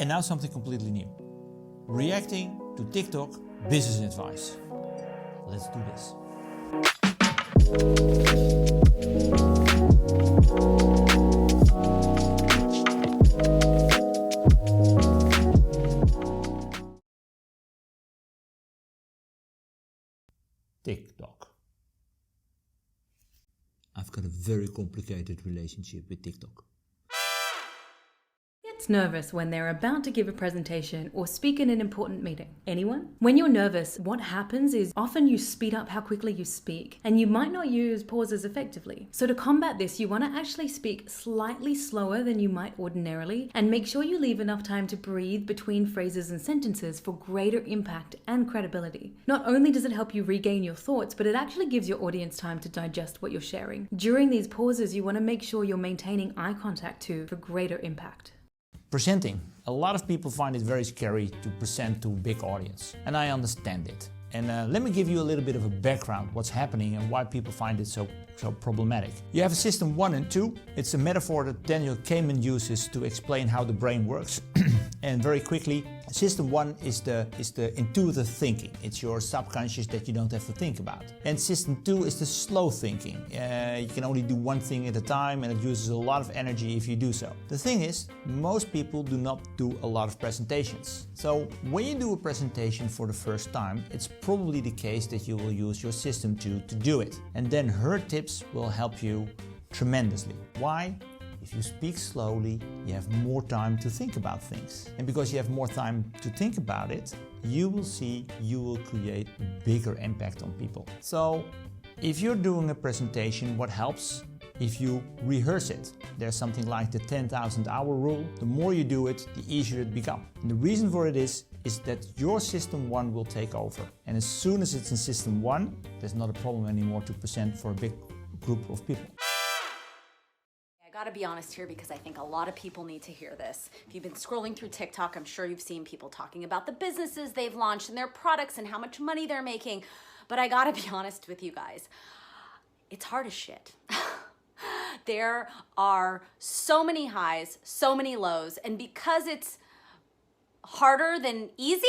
And now something completely new. Reacting to TikTok business advice. Let's do this. TikTok. I've got a very complicated relationship with TikTok. Gets nervous when they're about to give a presentation or speak in an important meeting? Anyone? When you're nervous, what happens is often you speed up how quickly you speak, and you might not use pauses effectively. So to combat this, you want to actually speak slightly slower than you might ordinarily, and make sure you leave enough time to breathe between phrases and sentences for greater impact and credibility. Not only does it help you regain your thoughts, but it actually gives your audience time to digest what you're sharing. During these pauses, you want to make sure you're maintaining eye contact too for greater impact. Presenting. A lot of people find it very scary to present to a big audience, and I understand it. And let me give you a little bit of a background, what's happening and why people find it so problematic. You have a system 1 and 2. It's a metaphor that Daniel Kahneman uses to explain how the brain works. And very quickly, system 1 is the intuitive thinking. It's your subconscious that you don't have to think about. And system 2 is the slow thinking. You can only do one thing at a time, and it uses a lot of energy if you do so. The thing is, most people do not do a lot of presentations. So when you do a presentation for the first time, it's probably the case that you will use your system 2 to do it. And then her tips will help you tremendously. Why? If you speak slowly, you have more time to think about things. And because you have more time to think about it, you will see you will create a bigger impact on people. So if you're doing a presentation, what helps? If you rehearse it. There's something like the 10,000 hour rule. The more you do it, the easier it becomes. And the reason for it is that your system 1 will take over. And as soon as it's in system 1, there's not a problem anymore to present for a big group of people. I gotta be honest here because I think a lot of people need to hear this. If you've been scrolling through TikTok, I'm sure you've seen people talking about the businesses they've launched and their products and how much money they're making. But I gotta be honest with you guys, it's hard as shit. There are so many highs, so many lows, and because it's harder than easy,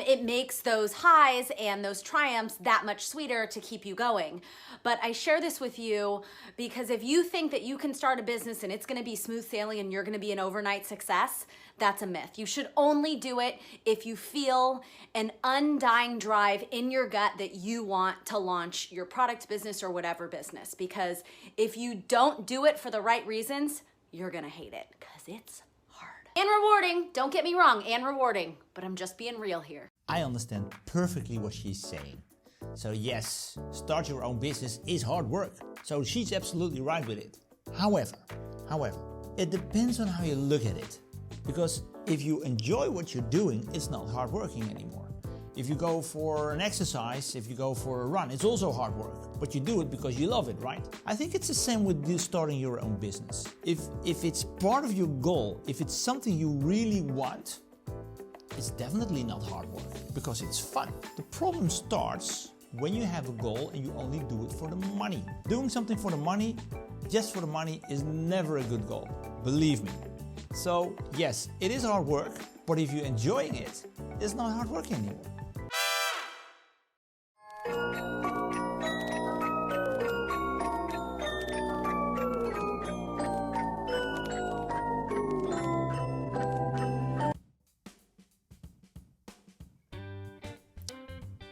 it makes those highs and those triumphs that much sweeter to keep you going. But I share this with you because if you think that you can start a business and it's gonna be smooth sailing and you're gonna be an overnight success, that's a myth. You should only do it if you feel an undying drive in your gut that you want to launch your product business or whatever business. Because if you don't do it for the right reasons, you're gonna hate it because it's and rewarding, don't get me wrong, and rewarding, but I'm just being real here. I understand perfectly what she's saying. So yes, start your own business is hard work. So she's absolutely right with it. However, it depends on how you look at it. Because if you enjoy what you're doing, it's not hard working anymore. If you go for an exercise, if you go for a run, it's also hard work. But you do it because you love it, right? I think it's the same with you starting your own business. If it's part of your goal, if it's something you really want, it's definitely not hard work because it's fun. The problem starts when you have a goal and you only do it for the money. Doing something for the money, just for the money, is never a good goal. Believe me. So yes, it is hard work, but if you're enjoying it, it's not hard work anymore.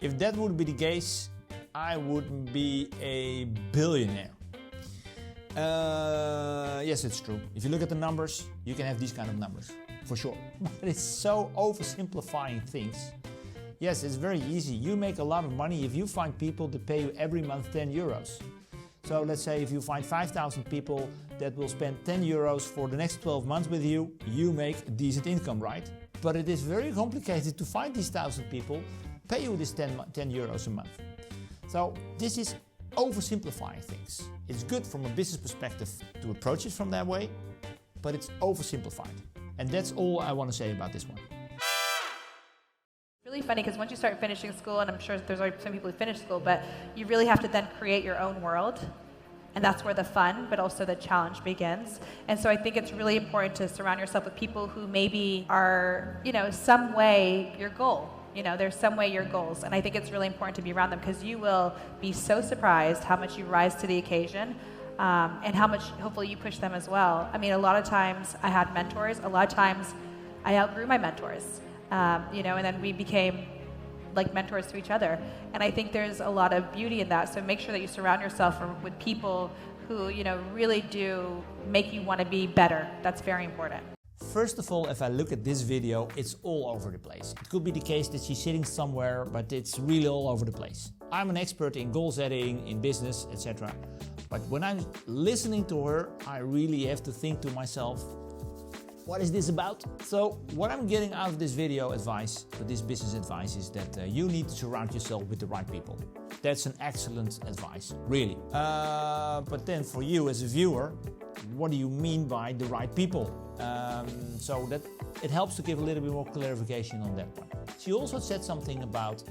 If that would be the case, I would be a billionaire. Yes, it's true. If you look at the numbers, you can have these kind of numbers, for sure. But it's so oversimplifying things. Yes, it's very easy. You make a lot of money if you find people that pay you every month 10 euros. So let's say if you find 5,000 people that will spend 10 euros for the next 12 months with you, you make a decent income, right? But it is very complicated to find these 1,000 people pay you this 10 euros a month. So this is oversimplifying things. It's good from a business perspective to approach it from that way, but it's oversimplified. And that's all I want to say about this one. Really funny because once you start finishing school, and I'm sure there's already some people who finish school, but you really have to then create your own world. And that's where the fun, but also the challenge begins. And so I think it's really important to surround yourself with people who maybe are, some way your goal. There's some way your goals. And I think it's really important to be around them because you will be so surprised how much you rise to the occasion and how much, hopefully, you push them as well. I mean, a lot of times I had mentors. A lot of times I outgrew my mentors, and then we became like mentors to each other. And I think there's a lot of beauty in that. So make sure that you surround yourself with people who, really do make you want to be better. That's very important. First of all, if I look at this video, it's all over the place. It could be the case that she's sitting somewhere, but it's really all over the place. I'm an expert in goal setting, in business, etc. But when I'm listening to her, I really have to think to myself, what is this about? So what I'm getting out of this video advice, for this business advice, is that you need to surround yourself with the right people. That's an excellent advice, really. But then for you as a viewer, what do you mean by the right people? So that it helps to give a little bit more clarification on that one. She also said something about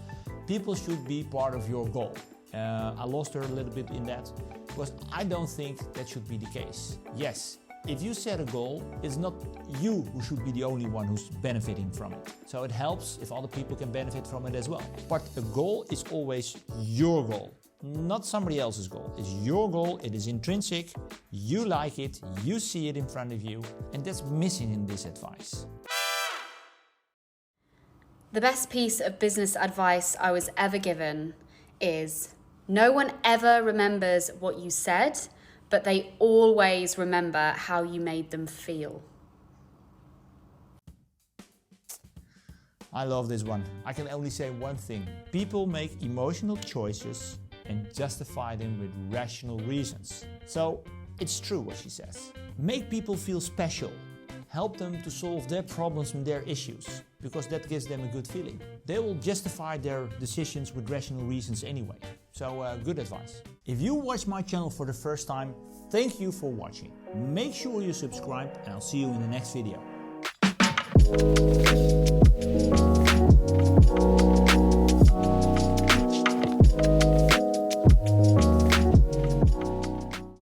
people should be part of your goal. I lost her a little bit in that because I don't think that should be the case. Yes, if you set a goal, it's not you who should be the only one who's benefiting from it. So it helps if other people can benefit from it as well. But a goal is always your goal, not somebody else's goal. It's your goal, it is intrinsic, you like it, you see it in front of you, and that's missing in this advice. The best piece of business advice I was ever given is no one ever remembers what you said, but they always remember how you made them feel. I love this one. I can only say one thing. People make emotional choices and justify them with rational reasons. So it's true what she says. Make people feel special. Help them to solve their problems and their issues, because that gives them a good feeling. They will justify their decisions with rational reasons anyway. So good advice. If you watch my channel for the first time, thank you for watching. Make sure you subscribe and I'll see you in the next video.